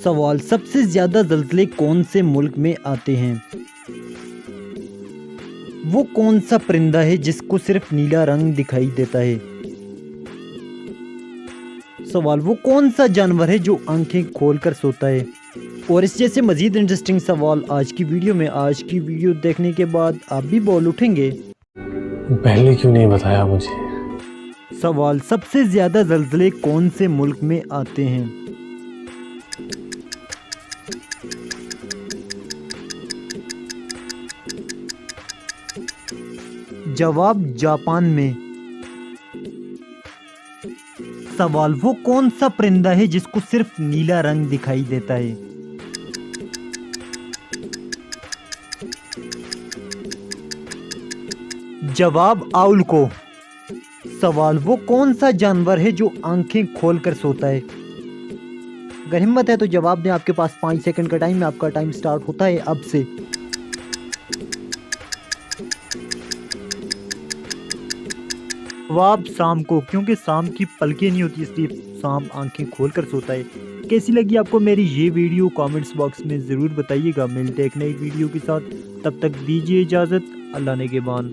سوال: سب سے زیادہ زلزلے کون سے ملک میں آتے ہیں؟ وہ کون سا پرندہ ہے جس کو صرف نیلا رنگ دکھائی دیتا ہے؟ سوال: وہ کون سا جانور ہے جو آنکھیں کھول کر سوتا ہے؟ اور اس جیسے مزید انٹرسٹنگ سوال آج کی ویڈیو میں۔ آج کی ویڈیو دیکھنے کے بعد آپ بھی بول اٹھیں گے، پہلے کیوں نہیں بتایا مجھے؟ سوال: سب سے زیادہ زلزلے کون سے ملک میں آتے ہیں؟ جواب: جاپان میں۔ سوال: وہ کون سا پرندہ ہے جس کو صرف نیلا رنگ دکھائی دیتا ہے؟ جواب: آؤل کو۔ سوال: وہ کون سا جانور ہے جو آنکھیں کھول کر سوتا ہے؟ اگر ہمت ہے تو جواب دیں، آپ کے پاس 5 سیکنڈ کا ٹائم ہے۔ آپ کا ٹائم سٹارٹ ہوتا ہے اب سے۔ جواب: سانپ کو، کیونکہ سانپ کی پلکیں نہیں ہوتی، اس لیے سانپ آنکھیں کھول کر سوتا ہے۔ کیسی لگی آپ کو میری یہ ویڈیو؟ کامنٹس باکس میں ضرور بتائیے گا۔ ملتے ہیں ایک نئی ویڈیو کے ساتھ، تب تک دیجیے اجازت۔ اللہ نگہبان۔